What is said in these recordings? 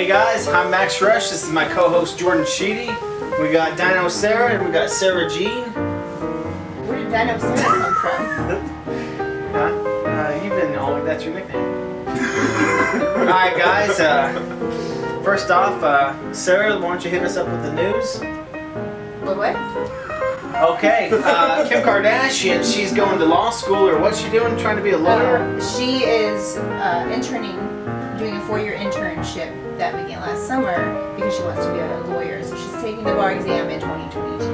Hey guys, I'm Max Rush. This is my co-host Jordan Sheedy. We got Dino Sarah and we got Sarah Jean. Where did Dino Sarah come from? You've been that's your nickname. Alright guys, first off, Sarah, why don't you hit us up with the news? What? Okay, Kim Kardashian, she's going to law school, or what's she doing? Trying to be a lawyer? She is interning, doing a 4-year internship that began last summer because she wants to be a lawyer. So she's taking the bar exam in 2022.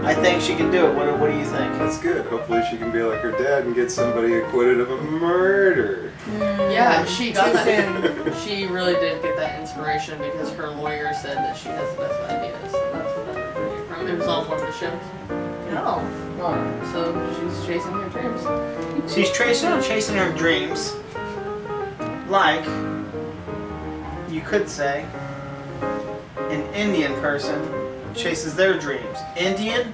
I think she can do it. What do you think? That's good. Hopefully she can be like her dad and get somebody acquitted of a murder. Yeah, she got that. She really did get that inspiration because her lawyer said that she has the best ideas. That's what I heard from. It was on one of the shows. Oh. So she's chasing her dreams. She's chasing her dreams. Like, you could say, an Indian person chases their dreams. Indie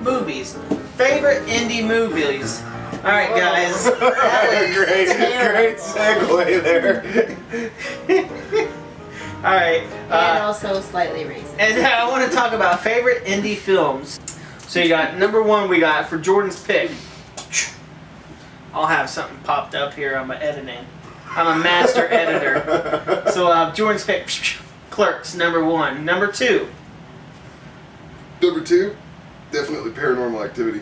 movies. Favorite indie movies. Alright guys. Great segue there. Alright. And also slightly racist. And I want to talk about favorite indie films. So you got number one, we got for Jordan's pick. I'll have something popped up here on my editing. I'm a master editor. So Jordan's pick, Clerks, number one. Number two. Number two, definitely Paranormal Activity.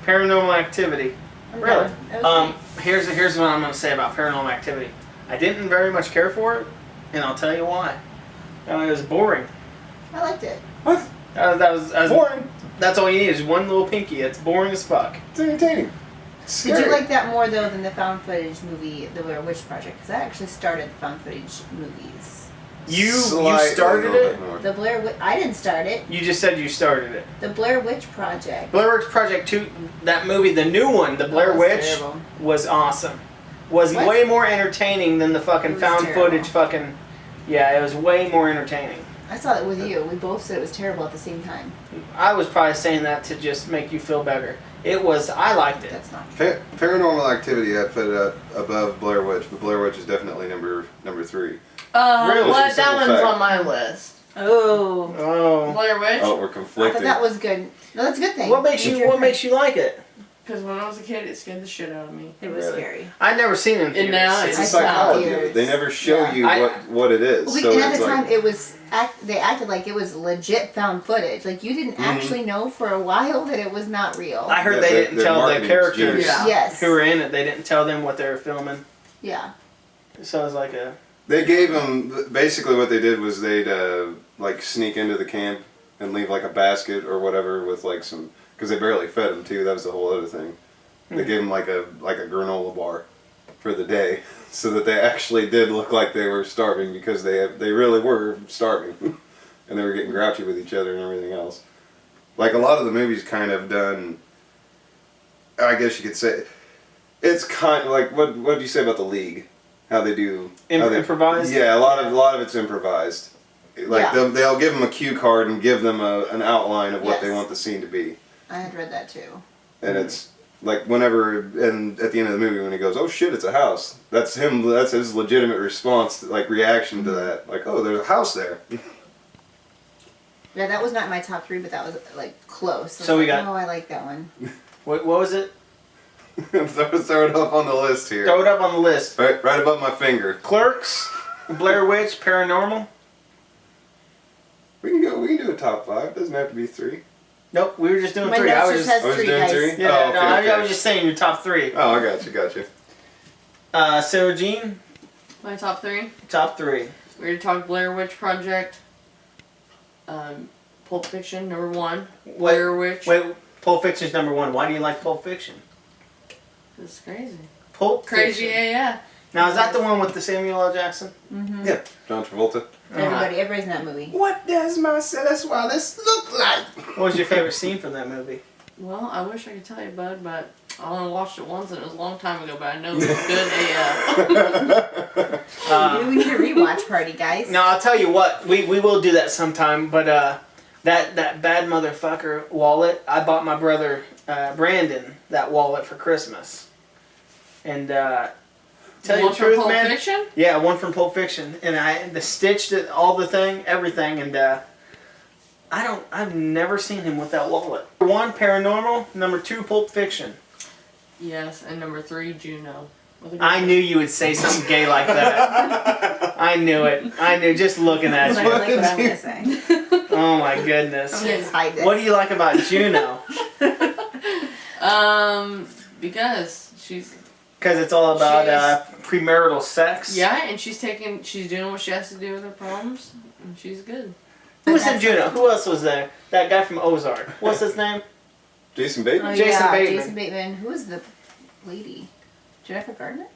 Paranormal Activity. Really? Okay. Here's what I'm going to say about Paranormal Activity. I didn't very much care for it, and I'll tell you why. It was boring. I liked it. What? That was Boring. That's all you need is one little pinky. It's boring as fuck. It's entertaining. Did you like that more though than the found footage movie, The Blair Witch Project? Because I actually started the found footage movies. You Slightly started it? more. The Blair Witch. I didn't start it. You just said you started it. The Blair Witch Project. Blair Witch Project 2, that movie, the new one, The Blair was Witch, terrible. was awesome. Was What? way more entertaining than the fucking It was found terrible. footage fucking... Yeah, it was way more entertaining. I saw it with you. We both said it was terrible at the same time. I was probably saying that to just make you feel better. I liked it. That's not. Paranormal Activity, I put it up above Blair Witch, but Blair Witch is definitely number 3. Really? What? That Simple one's fact. on my list. Oh. Oh. Blair Witch? Oh, we're I conflicted. thought that was good. No, that's a good thing. What makes you like it? Because when I was a kid, it scared the shit out of me. It was Really? scary. I'd never seen it in theaters. And now It's I a saw psychology. it. They never show Yeah. you what it is. Well, So and at it's the like, time, it was they acted like it was legit found footage. Like you didn't actually know for a while that it was not real. I heard Yeah, they their- didn't their tell the marketing was characters genius. Yeah. Yes. who were in it. They didn't tell them what they were filming. Yeah. So it was like a... they gave them, basically what they did was they'd like sneak into the camp and leave like a basket or whatever with like some, because they barely fed them too, that was the whole other thing. They gave them like a granola bar for the day so that they actually did look like they were starving because they really were starving and they were getting grouchy with each other and everything else. Like a lot of the movies kind of done, I guess you could say, it's kind of like, what did you say about The League? How they do... Improvised? Yeah, a lot of it's improvised. Like Yeah. they'll give them a cue card and give them an outline of what they Yes. want the scene to be. I had read that too. And it's like whenever, and at the end of the movie when he goes, oh shit, it's a house. That's him, that's his legitimate response, like reaction to that. Like, oh, there's a house there. Yeah, that was not my top 3, but that was like close. So we got- Oh, I like that one. What was it? Throw it up on the list here. Throw it up on the list. Right above my finger. Clerks, Blair Witch, Paranormal. We can do a top 5. It doesn't have to be 3. Nope, we were just doing My 3. notes I was just just... has I was 3 doing guys. 3? Yeah, Oh, no, okay, I okay. was just saying your top 3. Oh, I got you. Sarah Jean, My top 3. top 3. We already talked Blair Witch Project. Pulp Fiction, number 1. Blair Witch. Wait, Pulp Fiction's number 1. Why do you like Pulp Fiction? It's crazy. Pulp Crazy, Fiction. yeah. Now, is that the one with the Samuel L. Jackson? Mm-hmm. Yeah, John Travolta. Everybody's in that movie. What does my Sudz look like? What was your favorite scene from that movie? Well, I wish I could tell you, bud, but I only watched it once and it was a long time ago, but I know it was good AF. We need a rewatch party, guys. Now, I'll tell you what. We will do that sometime, but that bad motherfucker wallet, I bought my brother Brandon that wallet for Christmas. And Tell you One the from truth, Pulp man. Fiction? Yeah, one from Pulp Fiction, and the stitched it, all the thing, everything, and I've never seen him with that wallet. Number 1, Paranormal. Number 2, Pulp Fiction. Yes, and number 3, Juno. I knew you would say something gay like that. I knew it. I knew just looking at I you. like what I'm gonna say. Oh my goodness. I'm gonna just hide this. What do you like about Juno? Because she's Because it's all about premarital sex. and she's doing what she has to do with her problems, and she's good. Who was in Juno? Who else was there? That guy from Ozark. What's his name? Jason Bateman. Oh, Jason yeah, Bateman. Jason Bateman. Who was the lady? Jennifer Gardner?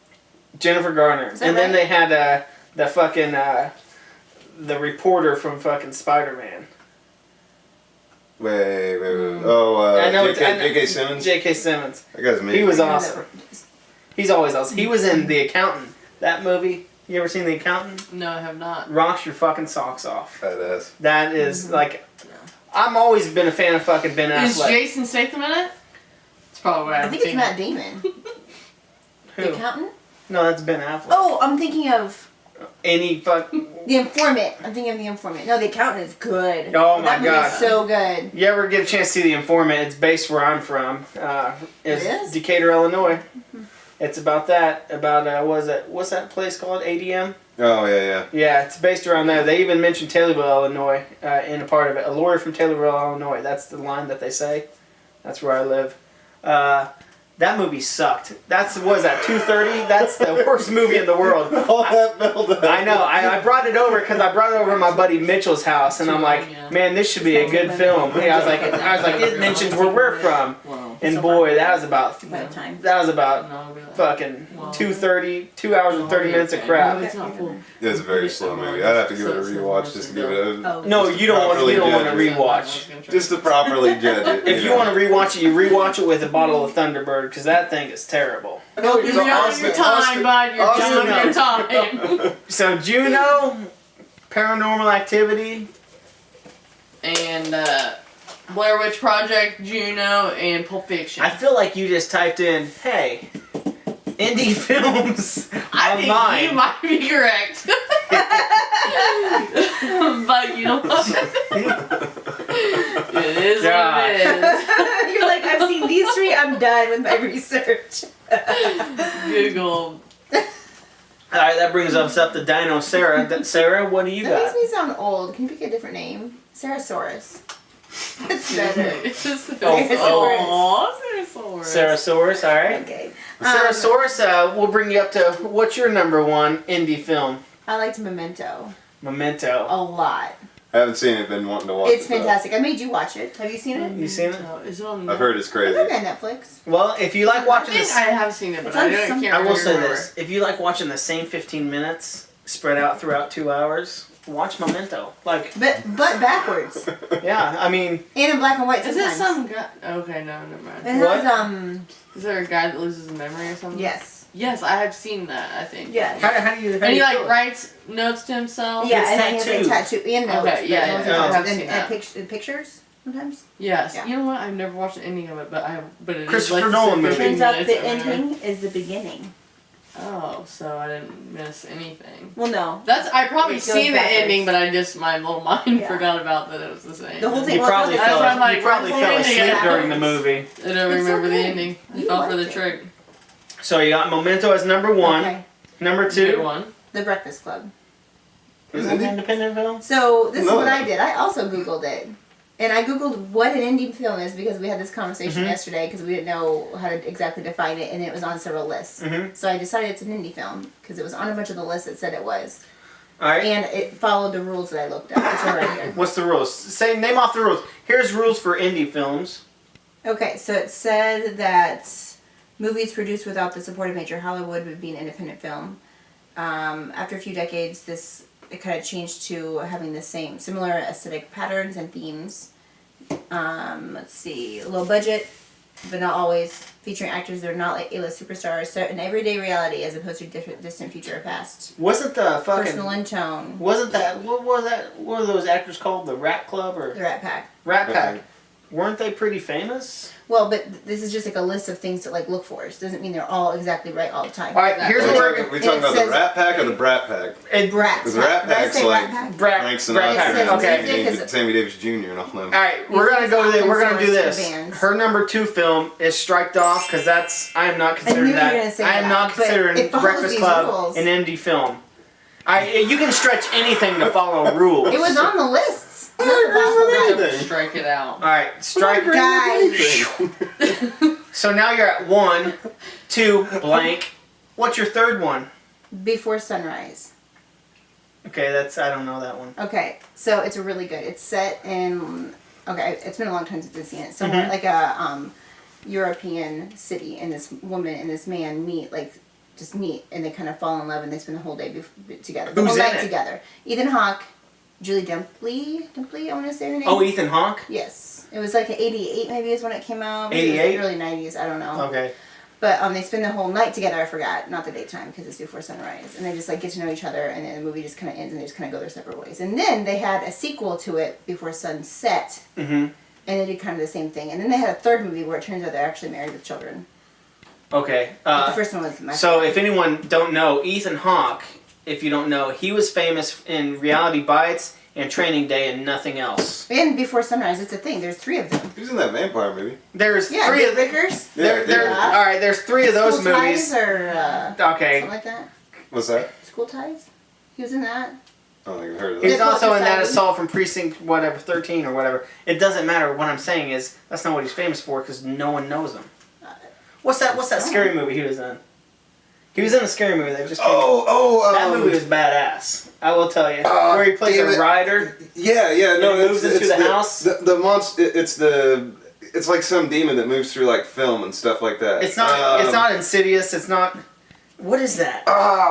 Jennifer Garner. Is that And then right? they had the fucking the reporter from fucking Spider-Man. Wait. Oh, I know J.K. Simmons. J.K. Simmons. That guy's amazing. He was awesome. He's always awesome. He was in The Accountant. That movie. You ever seen The Accountant? No, I have not. Rocks your fucking socks off. Badass. That is like, I'm always been a fan of fucking Ben Is Affleck. Jason Statham in it? It's probably why I think it's Matt Damon. The Who? accountant? No, that's Ben Affleck. Oh, I'm thinking of Any fuck. The Informant. I'm thinking of The Informant. No, The Accountant is good. Oh my that movie God. is so good. You ever get a chance to see The Informant? It's based where I'm from. It's It is? Decatur, Illinois. It's about that. About what's that place called? ADM. Oh yeah. Yeah, it's based around there. They even mentioned Taylorville, Illinois, in a part of it. A lawyer from Taylorville, Illinois. That's the line that they say. That's where I live. That movie sucked. Was that 2:30? That's the worst movie in the world. All that build up. I know. I brought it over because I brought it over to my buddy Mitchell's house, and I'm like, man, this should be a good film. Yeah, I was like, it mentions where we're from, and boy, that was about By the time. fucking 2:30, 2 hours and 30 minutes of crap. It's not full. It's a very slow movie. I'd have to give it a rewatch just to give it a. Oh. No, you don't want to rewatch. Just to properly judge it. If you want to rewatch it, you rewatch it with a bottle of Thunderbird because that thing is terrible. No, You're on your time, bud. You're on your time. So Juno, Paranormal Activity, And Blair Witch Project, Juno, and Pulp Fiction. I feel like you just typed in, hey, indie films I think online. you might be correct. But you know what? It is what it is. You're like, I've seen these three, I'm done with my research. Google. Alright, that brings us up to Dino Sarah. Sarah, what do you That got? makes me sound old. Can you pick a different name? Sarasaurus. It's better. Oh, Sarasaurus, alright. Okay. Sarasaurus, we'll bring you up to, what's your number one indie film? I liked Memento Memento. a lot. I haven't seen it, been wanting to watch It's it. though. fantastic. I made you watch it. Have you seen it? You seen it? Is it on I've heard it's It's crazy. on Netflix. Well, if you like I watching think this, I have seen it, but It's I on don't some- can't I will say remember. this. If you like watching the same 15 minutes spread out throughout 2 hours, watch Memento. Like, But backwards. yeah, I mean, And in black and white Is sometimes. it some guy? Okay, no, never mind. It What? has, Is there a guy that loses his memory or something? yes. Yes, I have seen that, I think. Yeah. how do you And he feel like it? writes notes to himself? Yeah, It's and then he has tattooed. like tattoo and notes. Okay, yeah, but yeah, notes I've and, seen that. pictures sometimes. Yes. Yeah. You know what? I've never watched any of it, but it is Christopher like Nolan movie. 15 Turns out minutes the or whatever. ending is the beginning. Oh, so I didn't miss anything. Well, no. I probably It goes seen the backwards. ending, but my little mind Yeah. forgot about that it was the same. The whole thing- You Well, probably it's fell, also- you probably That's fell why I'm asleep like, during the movie. I don't It's remember the okay. ending. I You fell for liked the it. trick. So you got Memento as number one. Okay. Number Good two. one. The Breakfast Club. Is Is it it an indie? independent film? So this is No. what I did. I also Googled it. And I Googled what an indie film is because we had this conversation Mhm. yesterday because we didn't know how to exactly define it and it was on several lists. Mm-hmm. So I decided it's an indie film because it was on a bunch of the lists that said it was. Alright. And it followed the rules that I looked up, which are right here. What's the rules? Name off the rules. Here's rules for indie films. Okay, so it said that movies produced without the support of major Hollywood would be an independent film. After a few decades, it kind of changed to having the similar aesthetic patterns and themes. Let's see, low budget, but not always, featuring actors that are not like A-list superstars, set in everyday reality as opposed to distant future or past. Wasn't the fucking Personal in tone. Wasn't that what was that? What were those actors called? The Rat Club or The Rat Pack. Rat Pack? weren't they pretty famous? Well, but this is just like a list of things to like look for. It doesn't mean they're all exactly right all the time. All right, here's Are what we talking about says- the Rat Pack or the Brat Pack? Brat. The Rat Did I Pack's say like Rat Pack? Frank Sinatra It says Okay. music and is- Sammy Davis Jr. and all them. All right, we're gonna go. Music is We're gonna do often this. sourced for bands. Her number 2 film is striked off because I am not I knew considering you were that. gonna say I am that, not but considering it follows Breakfast these Club rules. an indie film. You can stretch anything to follow rules. It was on the lists. Strike it out. All right, strike. Guys. So now you're at 1, 2, blank. What's your third one? Before Sunrise. Okay, I don't know that one. Okay, so it's really good. It's set in. Okay, it's been a long time since I've seen it. Somewhere like a European city, and this woman and this man meet, and they kind of fall in love, and they spend the whole day together. The Who's whole in night it? together. Ethan Hawke, Julie Dimpley, I want to say her name. Oh, Ethan Hawke? Yes. It was like 88 maybe is when it came out. Maybe 88? It was like early 90s, I don't know. Okay. But they spend the whole night together, I forgot. Not the daytime, because it's before sunrise. And they just like get to know each other, and then the movie just kind of ends, and they just kind of go their separate ways. And then they had a sequel to it, Before Sunset, Mm-hmm. and they did kind of the same thing. And then they had a third movie where it turns out they're actually married with children. Okay. But the first one was my So favorite. if anyone don't know, Ethan Hawke, if you don't know, he was famous in Reality Bites and Training Day and nothing else. And Before Sunrise, it's a thing. There's 3 of them. Who's in that vampire movie? There's Yeah, 3 Dick of Vickers. Yeah. All right, there's 3 of those School movies. Ties or Okay. something like that. What's that? School Ties. He was in that. I don't think I've heard of He's that. Dick also in that Vickers. Assault from Precinct 13 or whatever. It doesn't matter. What I'm saying is that's not what he's famous for because no one knows him. What's that scary movie he was in? He was in a scary movie that just came out. That movie was badass. I will tell you. Where he plays damn a it. rider. Yeah, no, And it moves into the house? The monster. It's like some demon that moves through like film and stuff like that. It's not Insidious. It's not. What is that?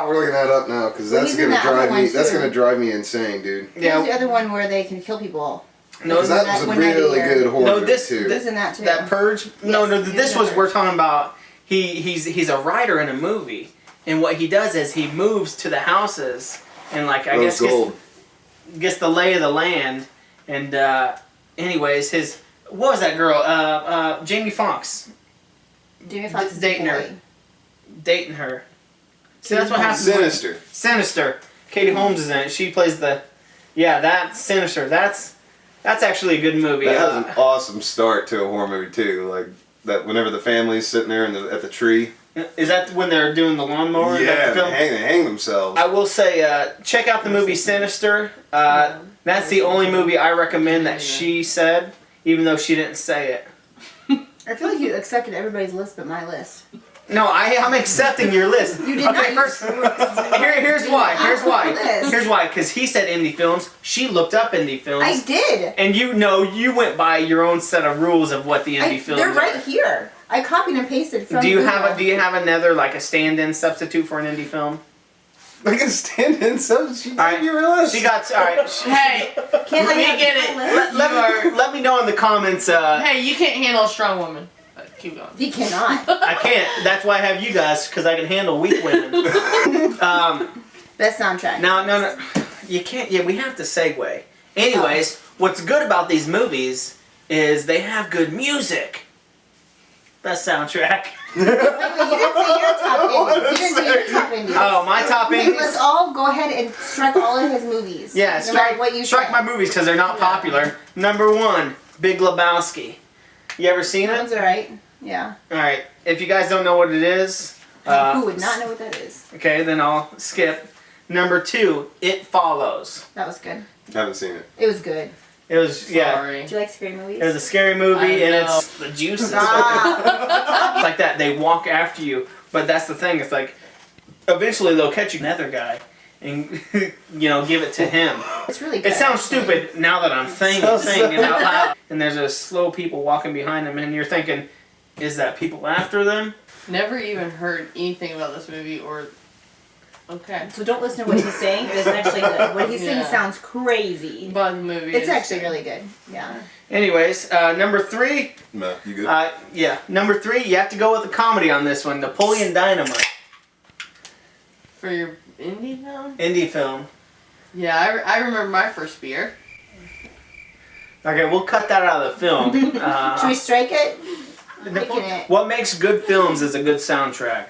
We're looking that up now because Well, that's he's in gonna that other drive me. one, That's too. gonna drive me insane, dude. There's the other one where they can kill people. No, Because that was a One Night a really Year. good horror No, movie this- too. He's in that too. that Purge. No, Yes, this he's was in we're Purge. talking about. He's a writer in a movie, and what he does is he moves to the houses and I Rose guess Gold. gets the lay of the land. And anyways, what was that girl? Jamie Foxx Jamie Foxx is dating her. boy. dating her. See, that's what happens. Sinister. Sinister. Katie Holmes is in it. She plays the. Yeah, that's Sinister. That's actually a good movie. That has an awesome start to a horror movie too. Like that, whenever the family's sitting there at the tree. Is that when they're doing the lawnmower? Is that Yeah, the film? they hang themselves. I will say, check out the movie Sinister. That's the only movie I recommend that she said, even though she didn't say it. I feel like you accepted everybody's list but my list. No, I'm accepting your list. You did okay, not. first, here's why. List. Here's why. Because he said indie films. She looked up indie films. I did. And you went by your own set of rules of what the indie films They're are. right here. I copied and pasted from Do you Google. have another a stand-in substitute for an indie film? Like a stand-in substitute. All right. You realize? She got all right. Hey, Can't let me have get my it. list? Let me know in the comments. hey, you can't handle a strong woman. Keep going. He cannot. I can't. That's why I have you guys because I can handle weak women. Best soundtrack. No. You can't. Yeah, we have to segue. Anyways, what's good about these movies is they have good music. Best soundtrack. Wait, you didn't say your top indies. You didn't say your top indies. Oh, my top Okay, indies. let's all go ahead and strike all of his movies. Yeah, no matter what you strike say. my movies because they're not popular. Number 1, Big Lebowski. You ever seen That it? one's alright. Yeah. All right. If you guys don't know what it is, Who would not know what that is? okay, then I'll skip. Number 2, It Follows. That was good. Haven't seen it. It was good. It was Sorry. Did you like scary movies? It was a scary movie, I and know. it's the juices. Stop. It's like that. They walk after you, but that's the thing. It's like eventually they'll catch you another guy and give it to him. It's really good. It sounds actually. stupid now that I'm saying it out loud. And there's a slow people walking behind them, and you're thinking, is that people after them? Never even heard anything about this movie or. Okay. So don't listen to what he's saying. It's actually good. What he's saying Yeah. sounds crazy. But the movie. It's is actually good. really good. Yeah. Anyways, number 3. No, you good? Yeah, number 3. You have to go with a comedy on this one. Napoleon Dynamite, For your indie film? indie film. Yeah, I remember my first beer. Okay, we'll cut that out of the film. Should we strike it? Making it. What makes good films is a good soundtrack,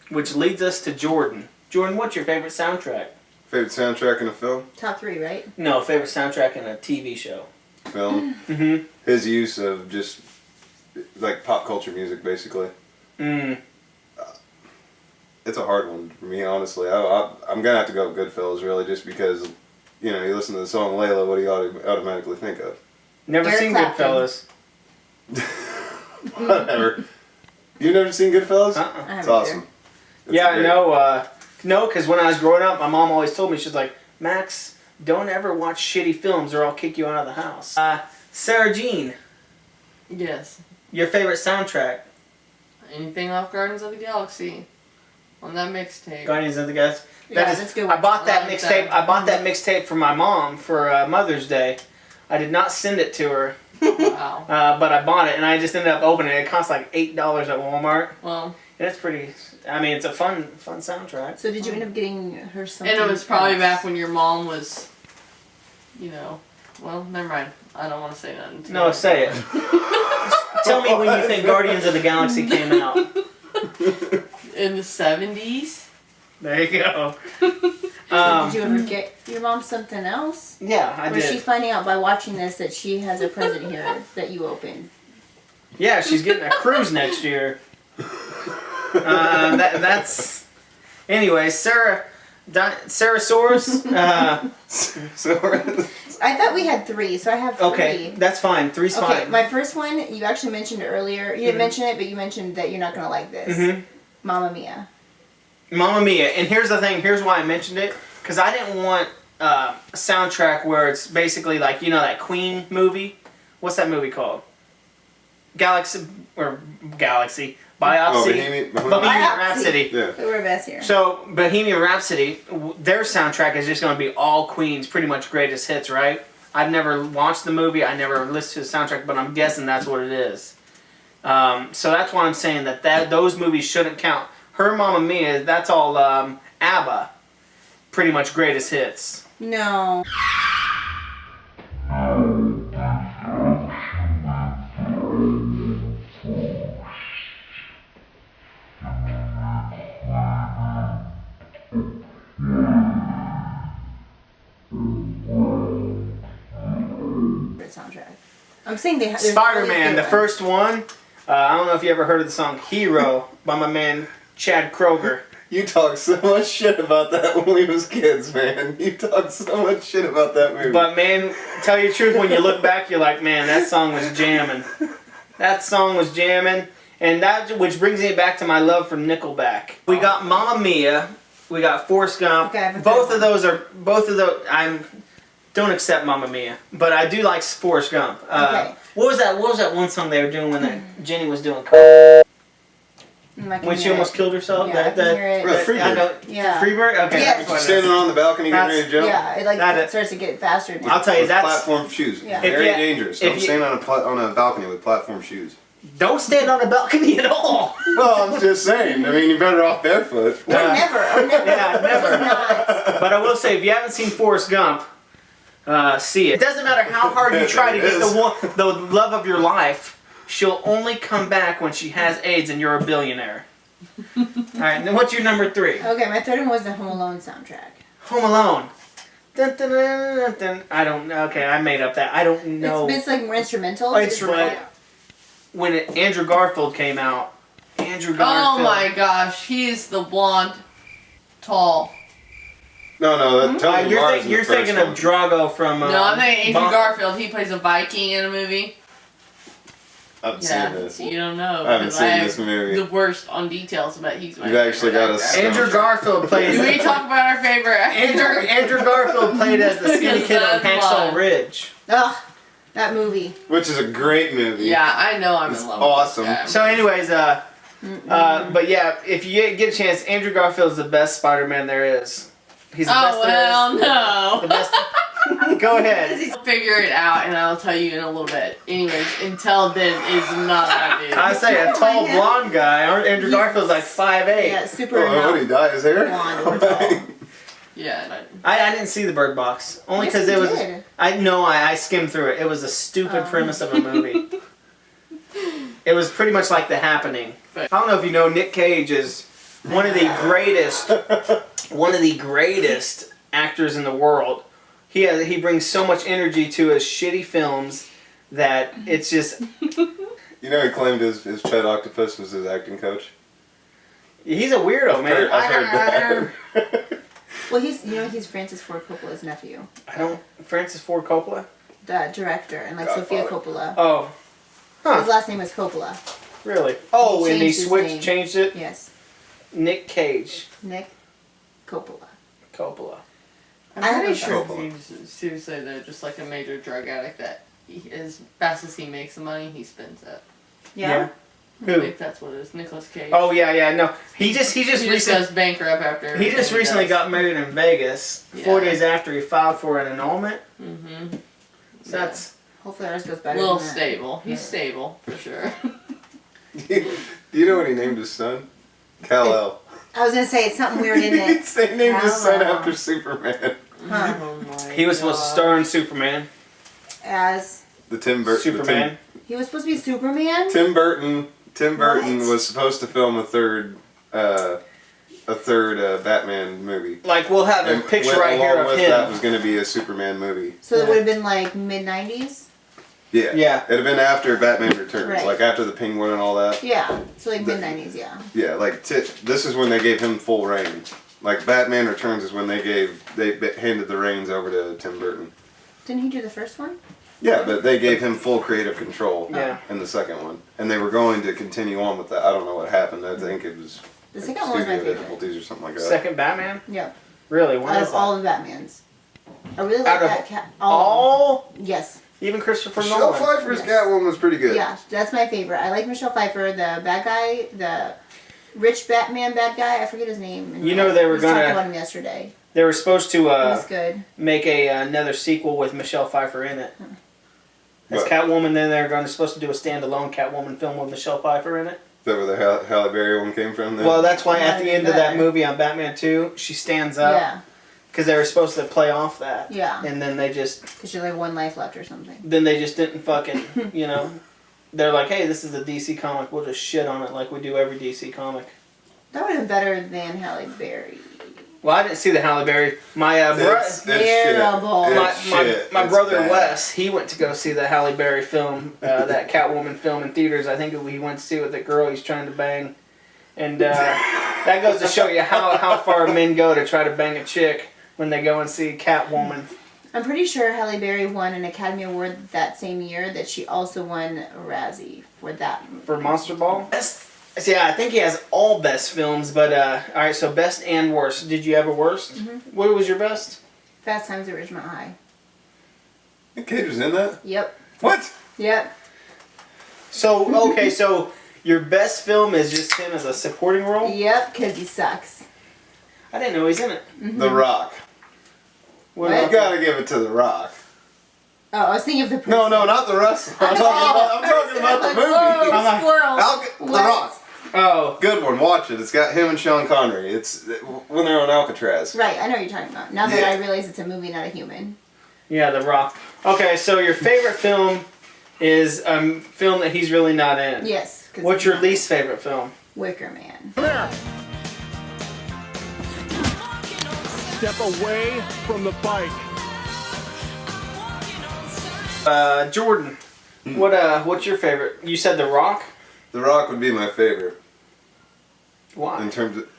which leads us to Jordan. Jordan, what's your favorite soundtrack? Favorite soundtrack in a film? Top 3, right? No, favorite soundtrack in a TV show. Film. Mm-hmm. His use of just like pop culture music, basically. Mm. It's a hard one for me, honestly. I'm gonna have to go with Goodfellas, really, just because, you know, you listen to the song Layla, what do you automatically think of? Never Eric seen Clapton. Goodfellas. Whatever. You've never seen Goodfellas? Uh-uh. It's awesome. It's Yeah, great. no, because when I was growing up, my mom always told me, she's like, Max, don't ever watch shitty films or I'll kick you out of the house. Sarah Jean, Yes. your favorite soundtrack? Anything off Guardians of the Galaxy on that mixtape. Guardians of the Galaxy. Yeah, That is- that's a good I one. bought that I like mixtape. that. I bought that mixtape for my mom for Mother's Day. I did not send it to her, Wow. but I bought it and I just ended up opening it. It cost like $8 at Walmart. Well, And it's pretty. I mean, it's a fun soundtrack. So did you end up getting her something? and it was probably else? back when your mom was, you know, well, never mind. I don't want to say nothing. No, say it. Tell me when you think Guardians of the Galaxy came out. In the 70s? There you go. Did you ever get your mom something else? Yeah, I Or is she did. finding out by watching this that she has a present here that you opened? Yeah, she's getting a cruise next year. That's. Anyway, Sarasaurus. So, I thought we had 3, so I have 3. Okay, that's fine. Three's Okay, fine. my first one, you actually mentioned earlier. You didn't mention it, but you mentioned that you're not going to like this. Mm-hmm. Mamma Mia. Mamma Mia. And here's the thing. Here's why I mentioned it. Because I didn't want a soundtrack where it's basically like, you know, that Queen movie. What's that movie called? Galaxy. Biopsy. Bohemian Biopsy. Rhapsody. Yeah. We're best here. So, Bohemian Rhapsody, their soundtrack is just going to be all Queen's pretty much greatest hits, right? I've never watched the movie, I never listened to the soundtrack, but I'm guessing that's what it is. So that's why I'm saying that those movies shouldn't count. Her Mamma Mia, that's all ABBA, pretty much greatest hits. No. Soundtrack. I'm saying they have Spider-Man, the first one, I don't know if you ever heard of the song Hero by my man Chad Kroger. You talk so much shit about that when we was kids, man. You talk so much shit about that movie. But man, tell you the truth, when you look back, you're like, man, that song was jamming. That song was jamming. And that, which brings me back to my love for Nickelback. We got Mamma Mia. We got Forrest Gump. Okay, but both of those, don't accept Mamma Mia, but I do like Forrest Gump. Okay. What was that one song they were doing when that Jenny was doing coke? When she almost killed herself? Yeah, I can hear it. Freebird. I know, Yeah. Freebird? Okay. Yeah. That's what it is. Standing on the balcony getting That's- ready to jump. Yeah, it That- starts to get faster. I'll tell you, With that's... platform shoes. Yeah. Very If you- dangerous. if Don't you- stand on a balcony with platform shoes. Don't stand on a balcony at all. Well, I'm just saying. I mean, you're better off barefoot. Or never. Yeah, never. Not. But I will say, if you haven't seen Forrest Gump, see it. It doesn't matter how hard you try to get the love of your life. She'll only come back when she has AIDS and you're a billionaire. All right, then what's your number 3? Okay, my third one was the Home Alone soundtrack. Home Alone. Dun, dun, dun, dun, dun. I don't know. Okay, I made up that. I don't know. It's like more instrumental. It's right. When Andrew Garfield came out, Andrew Garfield. Oh my gosh, he's the blonde, tall. No, that Tony You're, Mars is you're the first thinking one. of Drago from. No, I'm thinking Andrew Bon- Garfield. He plays a Viking in a movie. I've Yeah, seen this. so you don't know. I haven't because seen have this movie. The worst on details, but he's my You've actually favorite got a actor. Andrew Garfield plays. Do we talk about our favorite actor? Andrew Garfield played as the skinny Because kid on that's Hacksaw fun. Ridge. Ugh, that movie. Which is a great movie. Yeah, I know I'm It's in love awesome. with this So, anyways, but yeah, if you get a chance, Andrew Garfield's the best Spider-Man there is. He's the guy. best Oh, well, no. The best. Go ahead. I'll figure it out and I'll tell you in a little bit. Anyways, until then, is not that dude. I say a tall blonde guy. Andrew Garfield's like 5'8". Yeah, super Oh, what did he dye his hair? blonde or tall. Yeah. I didn't see the Bird Box only Yes, because you it was. did. I skimmed through it. It was a stupid premise of a movie. It was pretty much like The Happening. I don't know if you know, Nic Cage is one of the greatest actors in the world. He brings so much energy to his shitty films that it's just. You know, he claimed his pet octopus was his acting coach. He's a weirdo, man. I've heard that. Well, he's Francis Ford Coppola's nephew, Francis Ford Coppola? the director, and like Sofia Coppola. Oh. His last name was Coppola. Really? Oh, and he changed his name. changed it? Yes, Nic Cage. Nick Coppola. Coppola. I'm pretty heard sure of that. he's seriously though just like a major drug addict that as fast as he makes the money, he spends it. Yeah. I Who? think that's what it is. Nicolas Cage. Oh yeah, no. He just he recently goes bankrupt after. he just recently got married in Vegas. 4 Yeah. days after he filed for an annulment. Mm-hmm. So that's Hopefully ours goes A better. little than that. stable. He's stable for sure. Do you know what he named his son? Kal-El. I was gonna say it's something weird, isn't it? They named his son Kal-El. after Superman. Huh. Oh my he was supposed to God. star in Superman. As The Tim Burton. Superman. he was supposed to be Superman. Tim Burton What? was supposed to film a third Batman movie. Like we'll have a And picture right here along of with that him. was going to be a Superman movie. So it would have been like mid-90s. Yeah. Yeah. It'd have been after Batman Returns, Right. like after the Penguin and all that. Yeah. So like mid-90s. Yeah. Yeah, like this is when they gave him full reign. Like Batman Returns is when they handed the reins over to Tim Burton. Didn't he do the first one? Yeah, but they gave him full creative control Yeah. in the second one, and they were going to continue on with that. I don't know what happened. I think it was The second one was my studio favorite. difficulties or something like that. Second Batman? Yep. Really? Why Out is of that? all the Batmans, I really like Out of that cat. All? Yes. Even Christopher Michelle Nolan? Pfeiffer's Yes. Catwoman was pretty good. Yeah, that's my favorite. I like Michelle Pfeiffer, the bad guy, the rich Batman bad guy. I forget his name. You know they were We talked gonna- about him yesterday. They were supposed to He was good. make another sequel with Michelle Pfeiffer in it. As What? Catwoman, then they're supposed to do a standalone Catwoman film with Michelle Pfeiffer in it. Is that where the Halle Berry one came from? Then? Well, that's why at Might the be end of that better. movie on Batman 2, she stands up. Yeah, Because they were supposed to play off that. yeah. And then they just Because she had like one life left or something. didn't fucking, you know. They're like, hey, this is a DC comic. We'll just shit on it like we do every DC comic. That would have been better than Halle Berry. Well, I didn't see the Halle Berry. My It's shit. Terrible. It's my shit. my It's brother bad. Wes, he went to go see the Halle Berry film, that Catwoman film in theaters. I think he went to see it with the girl he's trying to bang, and that goes to show you how far men go to try to bang a chick when they go and see Catwoman. I'm pretty sure Halle Berry won an Academy Award that same year that she also won a Razzie for that movie. For Monster Ball? Yeah, I think he has all best films, but alright, so best and worst. Did you have a worst? Mm-hmm. What was your best? Fast Times at Ridgemont High. Nick Cage was in that? Yep. What? Yep. So, okay, so your best film is just him as a supporting role? Yep, because he sucks. I didn't know he's in it. The Rock. What What? You about gotta give it to The Rock. Oh, I was thinking of the person. No, not the wrestler. I'm talking about the movie. Oh, I'm like, squirrel. The Rock. Oh, Good one. Watch it. It's got him and Sean Connery. It's when they're on Alcatraz. Right, I know what you're talking about. Now that Yeah. I realize it's a movie, not a human. yeah, The Rock. Okay, so your favorite film is a film that he's really not in. Yes. 'cause What's he's your not. least favorite film? Wicker Man. Step away from the bike. Jordan. What's your favorite? You said The Rock? The Rock would be my favorite Why? in terms of.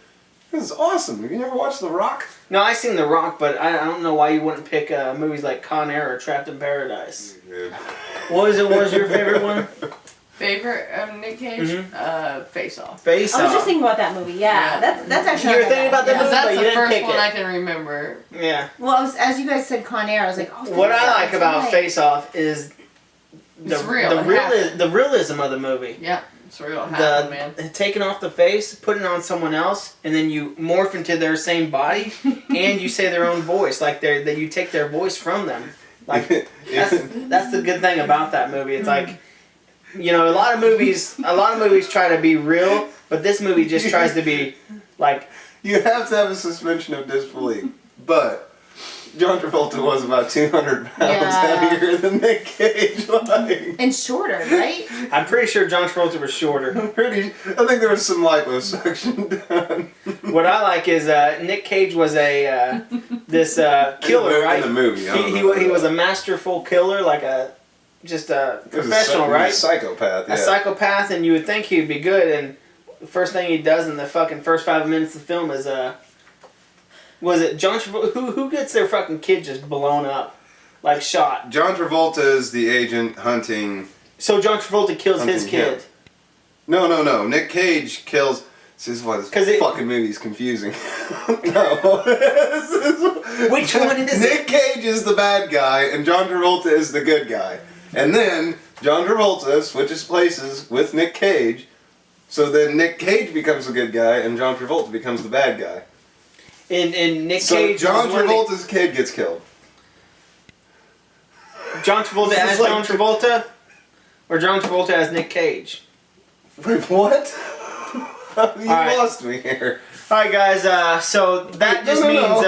This is awesome. Have you never watched The Rock? No, I seen The Rock, but I don't know why you wouldn't pick movies like Con Air or Trapped in Paradise. Yeah. What was your favorite one? Favorite of Nick Cage? Mhm. Face Off. Face I was Off. just thinking about that movie. Yeah, Yeah. that's actually. You were not thinking about that bad. movie? Because but that's you the didn't first pick one it. I can remember. Yeah. Well, as you guys said, Con Air, I was like, oh. What I Face Off, like about right. Face Off is It's real. It happened. the realism of the movie. Yeah, it's real. It happened, man. Taking off the face, putting it on someone else, and then you morph into their same body, and you say their own voice, like that you take their voice from them. Like that's the good thing about that movie. It's like, you know, a lot of movies try to be real, but this movie just tries to be like. You have to have a suspension of disbelief. but John Travolta was about 200 pounds Yeah. heavier than Nic Cage. Like, And shorter, right? I'm pretty sure John Travolta was shorter. I think there was some liposuction done. What I like is Nic Cage was a this killer, right? In the movie, I don't He remember was a that. masterful killer, like a He was professional, a right? psychopath, yeah. A psychopath, and you would think he'd be good. And the first thing he does in the fucking first 5 minutes of the film is was it John Travolta? Who gets their fucking kid just blown up, like shot? John Travolta is the agent hunting. So John Travolta kills his Hunting him. kid. No. Nic Cage kills. This is why this 'Cause it- fucking movie's confusing. No. Which one is Nic Cage is the bad guy and John Travolta is the good guy. And then John Travolta switches places with Nic Cage. So then Nic Cage becomes the good guy and John Travolta becomes the bad guy. And Nic So Cage. John was one of Travolta's kid gets killed. John Travolta This is as like- John Travolta, or John Travolta as Nic Cage. Wait, what? You right. lost me here. All right, guys. So that just means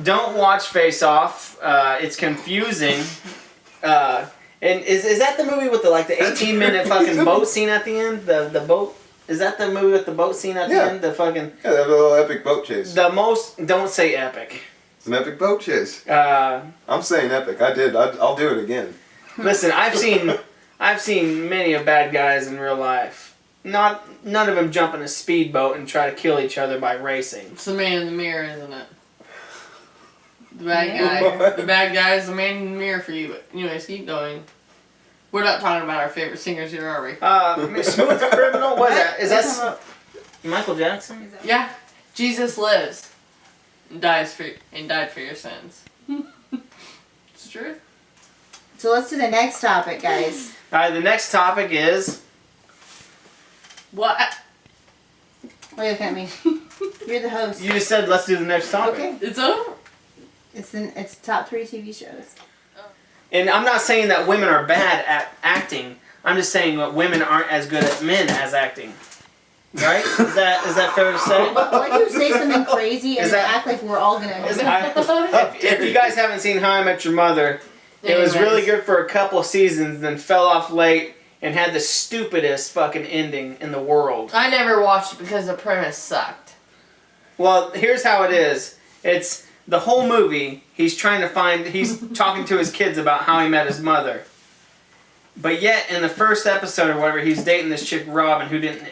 don't watch Face Off. It's confusing. And is that the movie with the 18-minute fucking boat scene at the end? The boat. Is that the movie with the boat scene at the Yeah. end? The fucking Yeah, they have a little epic boat chase. the most. Don't say epic. It's an epic boat chase. I'm saying epic. I'll do it again. Listen, I've seen many of bad guys in real life. None of them jump in a speedboat and try to kill each other by racing. It's the man in the mirror, isn't it? The Yeah. bad guy. The bad guy is the man in the mirror for you. But anyways, keep going. We're not talking about our favorite singers here, are we? Smooth Criminal. What is that? Is That's that Michael Jackson? Yeah. Jesus lives and died for your sins. It's true. So let's do the next topic, guys. All right. The next topic is. What? Wait, look at me. You're the host. You just said let's do the next topic. Okay. It's over? It's top 3 TV shows. And I'm not saying that women are bad at acting. I'm just saying that women aren't as good as men as acting. Right? Is that fair to say? Why do you say something crazy and Is then that- act like we're all gonna? If you guys haven't seen How I Met Your Mother, it was really good for a couple seasons, then fell off late and had the stupidest fucking ending in the world. I never watched it because the premise sucked. Well, here's how it is. It's the whole movie, he's talking to his kids about how he met his mother. But yet, in the first episode or whatever, he's dating this chick, Robin, who didn't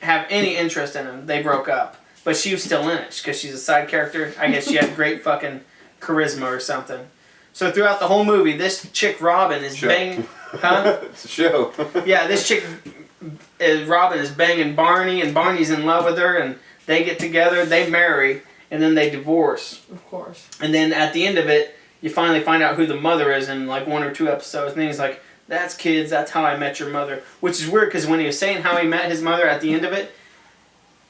have any interest in him. They broke up. But she was still in it, because she's a side character. I guess she had great fucking charisma or something. So throughout the whole movie, this chick, Robin, is banging... Huh? It's a show. Yeah, this chick, Robin, is banging Barney, and Barney's in love with her, and they get together, they marry, and then they divorce. Of course. And then at the end of it, you finally find out who the mother is in 1 or 2 episodes, and then he's like, that's kids, that's how I met your mother. Which is weird, because when he was saying how he met his mother at the end of it,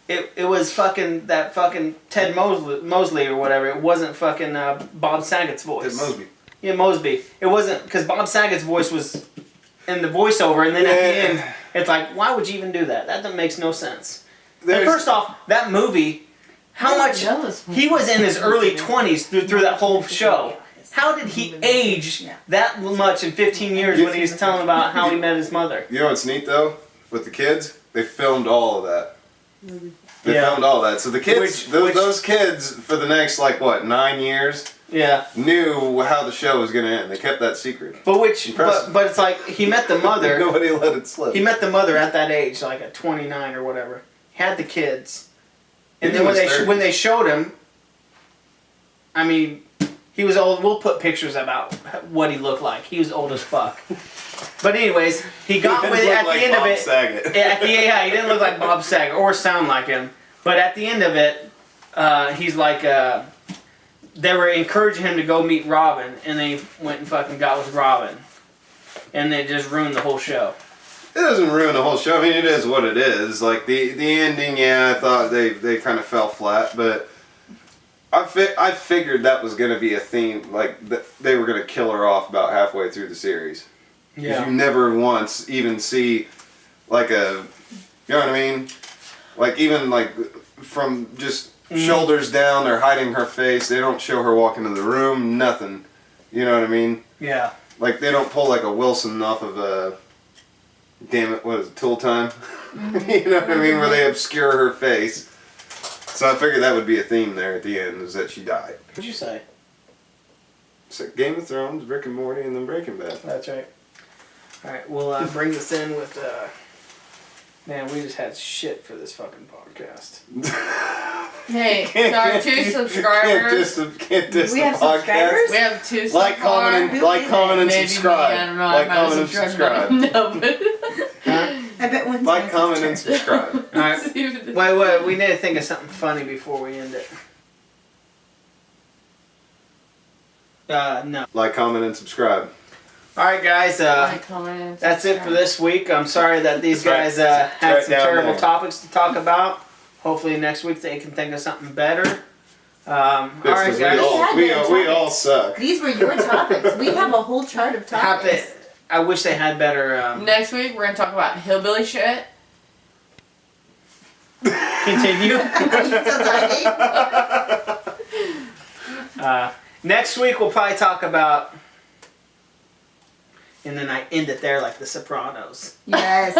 it was fucking that fucking Ted Mosley or whatever. It wasn't fucking Bob Saget's voice. Ted Mosby. Yeah, Mosby. It wasn't, because Bob Saget's voice was in the voiceover, and then at the end, it's like, why would you even do that? That makes no sense. And first off, that movie, how much... He was in his early 20s through that whole show. How did he age that much in 15 years when he was telling about how he met his mother? You know what's neat though? With the kids, they filmed all of that. They Yeah. filmed all that. So the kids, Which- those kids, for the next 9 years, Yeah. knew how the show was going to end. They kept that secret. But Impressive. but it's like, he met the mother. Nobody let it slip. He met the mother at that age, like at 29 or whatever. Had the kids. And He then was 30. when they showed him, I mean, he was old. We'll put pictures about what he looked like. He was old as fuck. But anyways, he got He with it looked at like the end Bob of it. Saget. Yeah, he didn't look like Bob Saget or sound like him. But at the end of it, he's like, they were encouraging him to go meet Robin, and they went and fucking got with Robin. And they just ruined the whole show. It doesn't ruin the whole show. I mean, it is what it is. Like the ending, yeah, I thought they kind of fell flat, but I figured that was going to be a theme. Like they were going to kill her off about halfway through the series. Yeah. You never once even see like you know what I mean? Like even like from just shoulders down. They're hiding her face. They don't show her walk into the room. Nothing. You know what I mean? Yeah. Like they don't pull like a Wilson off of damn it, what is it, Tool Time? You know what I mean? Where they obscure her face. So I figured that would be a theme there at the end, is that she died. What'd you say? It's like Game of Thrones, Rick and Morty, and then Breaking Bad. That's right. Alright, we'll bring this in with, man, we just had shit for this fucking podcast. Hey, to our 2 subscribers. Can't diss We the have podcast. subscribers? We have 2 so Like, far. comment, and, Who like, is comment, and Maybe subscribe. Me, I don't know. Like, I might comment, and have subscribe. No, but I bet one's Like, my comment, and sister. subscribe. Alright. Wait, we need to think of something funny before we end it. No. Like, comment, and subscribe. Alright, guys, like, comment, and that's it for subscribe. this week. I'm sorry that these guys had right some down terrible there. topics to talk about. Hopefully next week they can think of something better. Alright, Because guys. we all suck. These were your topics. We have a whole chart of Have topics. to, I wish they had better. Next week, we're going to talk about hillbilly shit. Continue. Are you still talking? Next week we'll probably talk about, and then I end it there like The Sopranos. Yes.